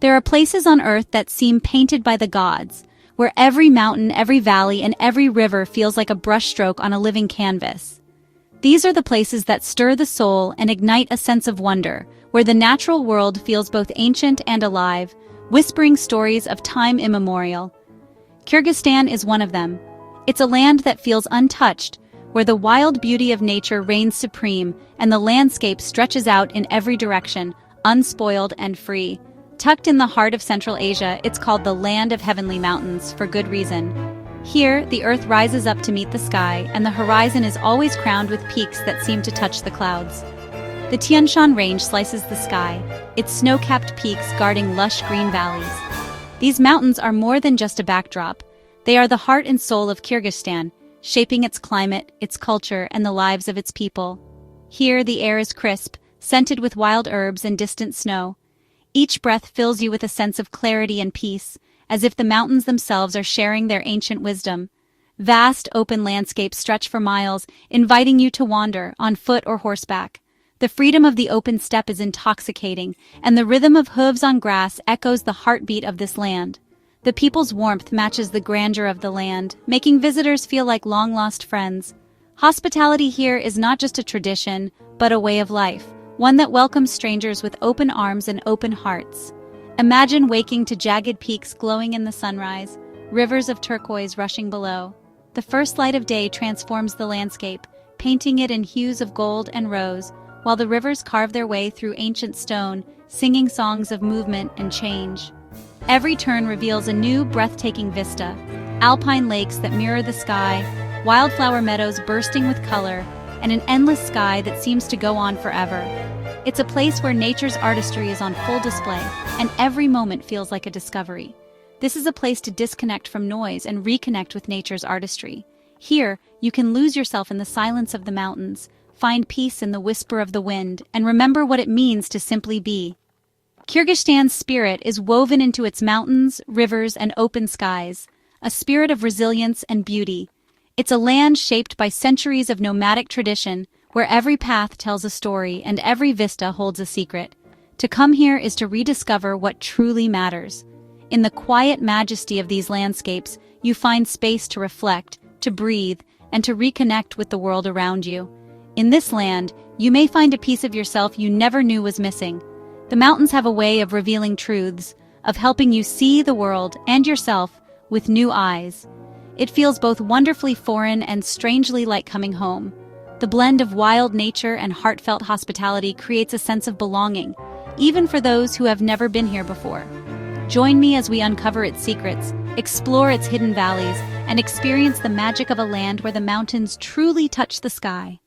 There are places on Earth that seem painted by the gods, where every mountain, every valley, and every river feels like a brushstroke on a living canvas. These are the places that stir the soul and ignite a sense of wonder, where the natural world feels both ancient and alive, whispering stories of time immemorial. Kyrgyzstan is one of them. It's a land that feels untouched, where the wild beauty of nature reigns supreme and the landscape stretches out in every direction, unspoiled and free. Tucked in the heart of Central Asia, it's called the Land of Heavenly Mountains for good reason. Here, the earth rises up to meet the sky, and the horizon is always crowned with peaks that seem to touch the clouds. The Tian Shan Range slices the sky, its snow-capped peaks guarding lush green valleys. These mountains are more than just a backdrop. They are the heart and soul of Kyrgyzstan, shaping its climate, its culture, and the lives of its people. Here, the air is crisp, scented with wild herbs and distant snow. Each breath fills you with a sense of clarity and peace, as if the mountains themselves are sharing their ancient wisdom. Vast, open landscapes stretch for miles, inviting you to wander, on foot or horseback. The freedom of the open steppe is intoxicating, and the rhythm of hooves on grass echoes the heartbeat of this land. The people's warmth matches the grandeur of the land, making visitors feel like long-lost friends. Hospitality here is not just a tradition, but a way of life, one that welcomes strangers with open arms and open hearts. Imagine waking to jagged peaks glowing in the sunrise, rivers of turquoise rushing below. The first light of day transforms the landscape, painting it in hues of gold and rose, while the rivers carve their way through ancient stone, singing songs of movement and change. Every turn reveals a new, breathtaking vista: alpine lakes that mirror the sky, wildflower meadows bursting with color, and an endless sky that seems to go on forever. It's a place where nature's artistry is on full display, and every moment feels like a discovery. This is a place to disconnect from noise and reconnect with nature's artistry. Here, you can lose yourself in the silence of the mountains, find peace in the whisper of the wind, and remember what it means to simply be. Kyrgyzstan's spirit is woven into its mountains, rivers, and open skies, a spirit of resilience and beauty. It's a land shaped by centuries of nomadic tradition, where every path tells a story and every vista holds a secret. To come here is to rediscover what truly matters. In the quiet majesty of these landscapes, you find space to reflect, to breathe, and to reconnect with the world around you. In this land, you may find a piece of yourself you never knew was missing. The mountains have a way of revealing truths, of helping you see the world and yourself with new eyes. It feels both wonderfully foreign and strangely like coming home. The blend of wild nature and heartfelt hospitality creates a sense of belonging, even for those who have never been here before. Join me as we uncover its secrets, explore its hidden valleys, and experience the magic of a land where the mountains truly touch the sky.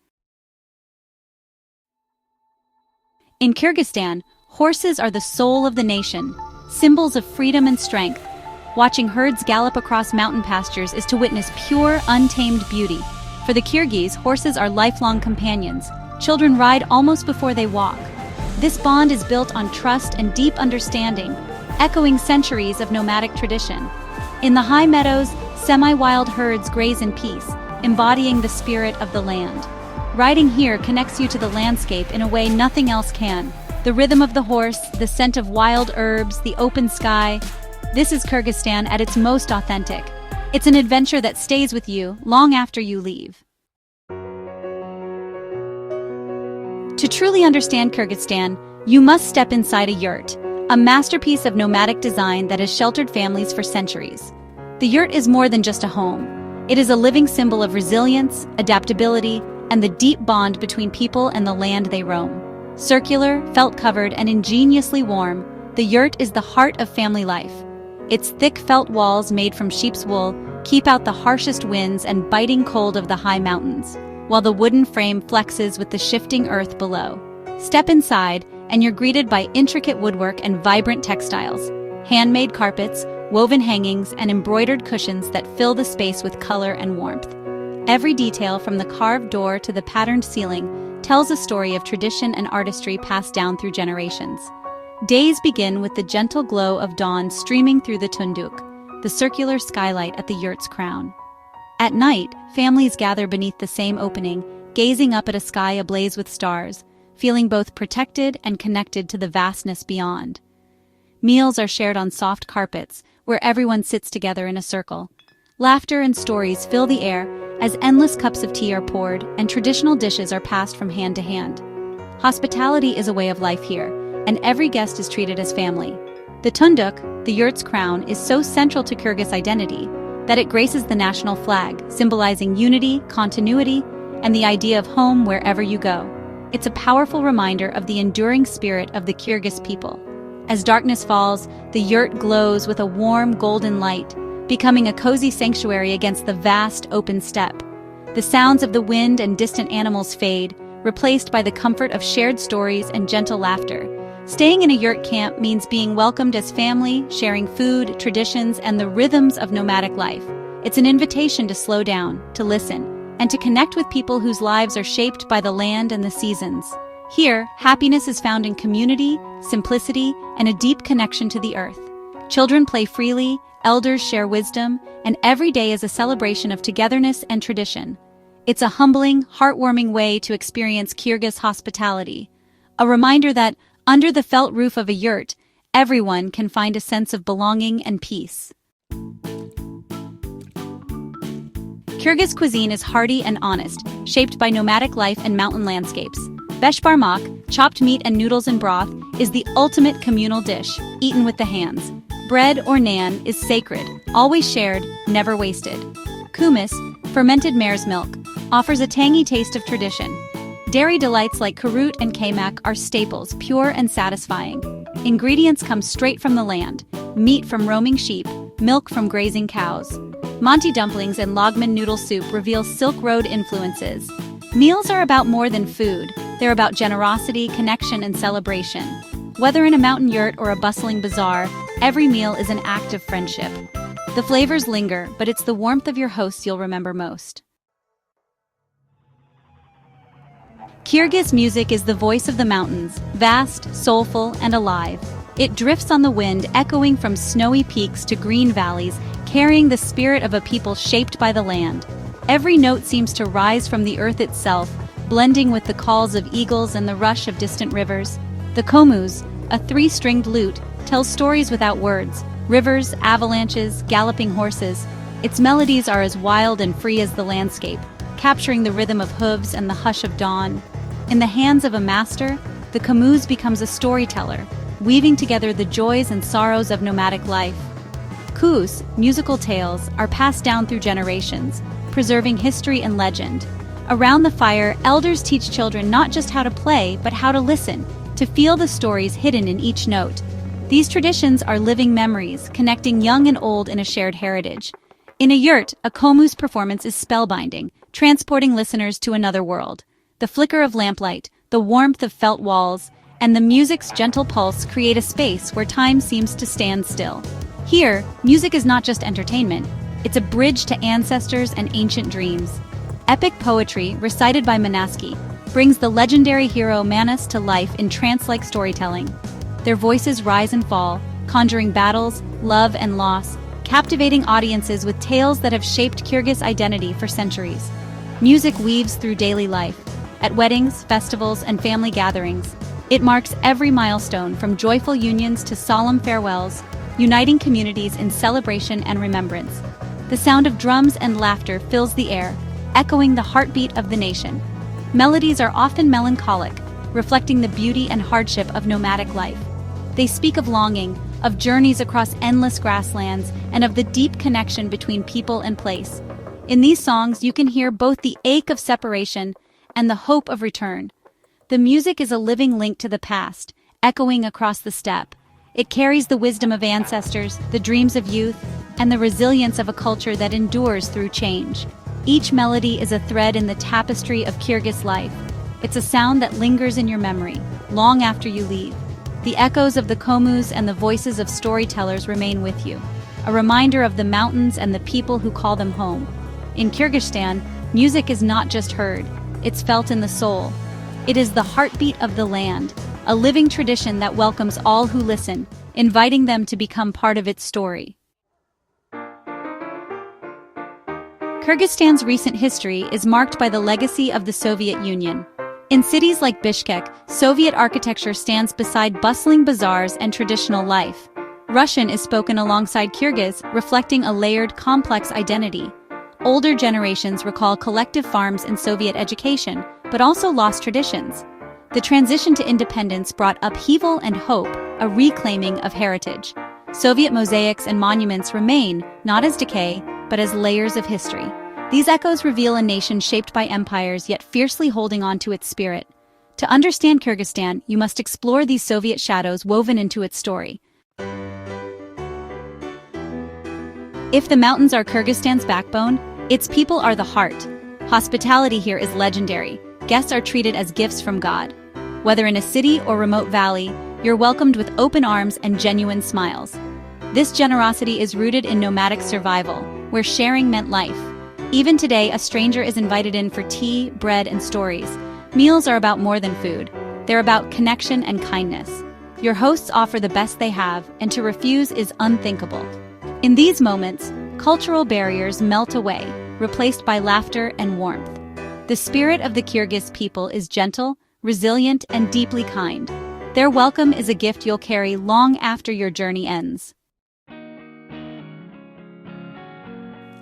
In Kyrgyzstan, horses are the soul of the nation, symbols of freedom and strength. Watching herds gallop across mountain pastures is to witness pure, untamed beauty. For the Kyrgyz, horses are lifelong companions. Children ride almost before they walk. This bond is built on trust and deep understanding, echoing centuries of nomadic tradition. In the high meadows, semi-wild herds graze in peace, embodying the spirit of the land. Riding here connects you to the landscape in a way nothing else can. The rhythm of the horse, the scent of wild herbs, the open sky. This is Kyrgyzstan at its most authentic. It's an adventure that stays with you long after you leave. To truly understand Kyrgyzstan, you must step inside a yurt, a masterpiece of nomadic design that has sheltered families for centuries. The yurt is more than just a home. It is a living symbol of resilience, adaptability, and the deep bond between people and the land they roam. Circular, felt-covered, and ingeniously warm, the yurt is the heart of family life. Its thick felt walls made from sheep's wool keep out the harshest winds and biting cold of the high mountains, while the wooden frame flexes with the shifting earth below. Step inside, and you're greeted by intricate woodwork and vibrant textiles, handmade carpets, woven hangings, and embroidered cushions that fill the space with color and warmth. Every detail, from the carved door to the patterned ceiling, tells a story of tradition and artistry passed down through generations. Days begin with the gentle glow of dawn streaming through the tunduk, the circular skylight at the yurt's crown. At night, families gather beneath the same opening, gazing up at a sky ablaze with stars, feeling both protected and connected to the vastness beyond. Meals are shared on soft carpets, where everyone sits together in a circle. Laughter and stories fill the air as endless cups of tea are poured and traditional dishes are passed from hand to hand. Hospitality is a way of life here, and every guest is treated as family. The tunduk, the yurt's crown, is so central to Kyrgyz identity that it graces the national flag, symbolizing unity, continuity, and the idea of home wherever you go. It's a powerful reminder of the enduring spirit of the Kyrgyz people. As darkness falls, the yurt glows with a warm golden light, becoming a cozy sanctuary against the vast open steppe. The sounds of the wind and distant animals fade, replaced by the comfort of shared stories and gentle laughter. Staying in a yurt camp means being welcomed as family, sharing food, traditions, and the rhythms of nomadic life. It's an invitation to slow down, to listen, and to connect with people whose lives are shaped by the land and the seasons. Here, happiness is found in community, simplicity, and a deep connection to the earth. Children play freely, elders share wisdom, and every day is a celebration of togetherness and tradition. It's a humbling, heartwarming way to experience Kyrgyz hospitality. A reminder that, under the felt roof of a yurt, everyone can find a sense of belonging and peace. Kyrgyz cuisine is hearty and honest, shaped by nomadic life and mountain landscapes. Beshbarmak, chopped meat and noodles in broth, is the ultimate communal dish, eaten with the hands. Bread or naan is sacred, always shared, never wasted. Kumis, fermented mare's milk, offers a tangy taste of tradition. Dairy delights like karut and kaymak are staples, pure and satisfying. Ingredients come straight from the land: meat from roaming sheep, milk from grazing cows. Monty dumplings and logman noodle soup reveal Silk Road influences. Meals are about more than food. They're about generosity, connection, and celebration. Whether in a mountain yurt or a bustling bazaar, every meal is an act of friendship. The flavors linger, but it's the warmth of your hosts you'll remember most. Kyrgyz music is the voice of the mountains, vast, soulful, and alive. It drifts on the wind, echoing from snowy peaks to green valleys, carrying the spirit of a people shaped by the land. Every note seems to rise from the earth itself, blending with the calls of eagles and the rush of distant rivers. The komus, a three-stringed lute, tells stories without words: rivers, avalanches, galloping horses. Its melodies are as wild and free as the landscape, capturing the rhythm of hooves and the hush of dawn. In the hands of a master, the komus becomes a storyteller, weaving together the joys and sorrows of nomadic life. Kus, musical tales, are passed down through generations, preserving history and legend. Around the fire, elders teach children not just how to play, but how to listen, to feel the stories hidden in each note. These traditions are living memories, connecting young and old in a shared heritage. In a yurt, a komu's performance is spellbinding, transporting listeners to another world. The flicker of lamplight, the warmth of felt walls, and the music's gentle pulse create a space where time seems to stand still. Here, music is not just entertainment, it's a bridge to ancestors and ancient dreams. Epic poetry, recited by Manaski, brings the legendary hero Manas to life in trance-like storytelling. Their voices rise and fall, conjuring battles, love, and loss, captivating audiences with tales that have shaped Kyrgyz identity for centuries. Music weaves through daily life. At weddings, festivals, and family gatherings, it marks every milestone from joyful unions to solemn farewells, uniting communities in celebration and remembrance. The sound of drums and laughter fills the air, echoing the heartbeat of the nation. Melodies are often melancholic, reflecting the beauty and hardship of nomadic life. They speak of longing, of journeys across endless grasslands, and of the deep connection between people and place. In these songs, you can hear both the ache of separation and the hope of return. The music is a living link to the past, echoing across the steppe. It carries the wisdom of ancestors, the dreams of youth, and the resilience of a culture that endures through change. Each melody is a thread in the tapestry of Kyrgyz life. It's a sound that lingers in your memory, long after you leave. The echoes of the komus and the voices of storytellers remain with you, a reminder of the mountains and the people who call them home. In Kyrgyzstan, music is not just heard, it's felt in the soul. It is the heartbeat of the land, a living tradition that welcomes all who listen, inviting them to become part of its story. Kyrgyzstan's recent history is marked by the legacy of the Soviet Union. In cities like Bishkek, Soviet architecture stands beside bustling bazaars and traditional life. Russian is spoken alongside Kyrgyz, reflecting a layered, complex identity. Older generations recall collective farms and Soviet education, but also lost traditions. The transition to independence brought upheaval and hope, a reclaiming of heritage. Soviet mosaics and monuments remain, not as decay, but as layers of history. These echoes reveal a nation shaped by empires yet fiercely holding on to its spirit. To understand Kyrgyzstan, you must explore these Soviet shadows woven into its story. If the mountains are Kyrgyzstan's backbone, its people are the heart. Hospitality here is legendary. Guests are treated as gifts from God. Whether in a city or remote valley, you're welcomed with open arms and genuine smiles. This generosity is rooted in nomadic survival, where sharing meant life. Even today, a stranger is invited in for tea, bread, and stories. Meals are about more than food. They're about connection and kindness. Your hosts offer the best they have, and to refuse is unthinkable. In these moments, cultural barriers melt away, replaced by laughter and warmth. The spirit of the Kyrgyz people is gentle, resilient, and deeply kind. Their welcome is a gift you'll carry long after your journey ends.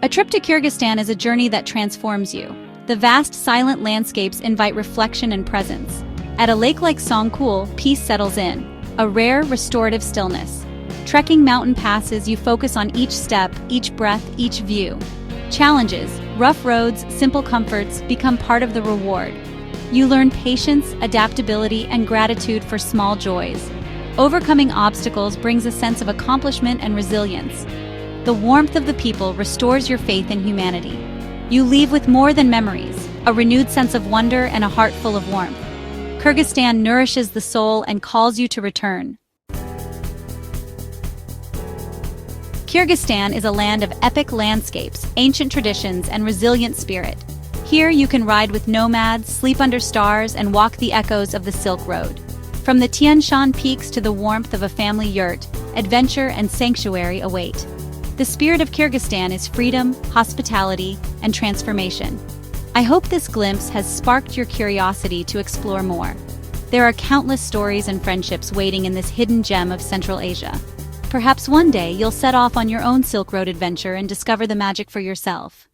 A trip to Kyrgyzstan is a journey that transforms you. The vast, silent landscapes invite reflection and presence. At a lake like Soulful, peace settles in, a rare, restorative stillness. Trekking mountain passes, you focus on each step, each breath, each view. Challenges, rough roads, simple comforts become part of the reward. You learn patience, adaptability, and gratitude for small joys. Overcoming obstacles brings a sense of accomplishment and resilience. The warmth of the people restores your faith in humanity. You leave with more than memories, a renewed sense of wonder and a heart full of warmth. Kyrgyzstan nourishes the soul and calls you to return. Kyrgyzstan is a land of epic landscapes, ancient traditions, and resilient spirit. Here you can ride with nomads, sleep under stars, and walk the echoes of the Silk Road. From the Tian Shan peaks to the warmth of a family yurt, adventure and sanctuary await. The spirit of Kyrgyzstan is freedom, hospitality, and transformation. I hope this glimpse has sparked your curiosity to explore more. There are countless stories and friendships waiting in this hidden gem of Central Asia. Perhaps one day you'll set off on your own Silk Road adventure and discover the magic for yourself.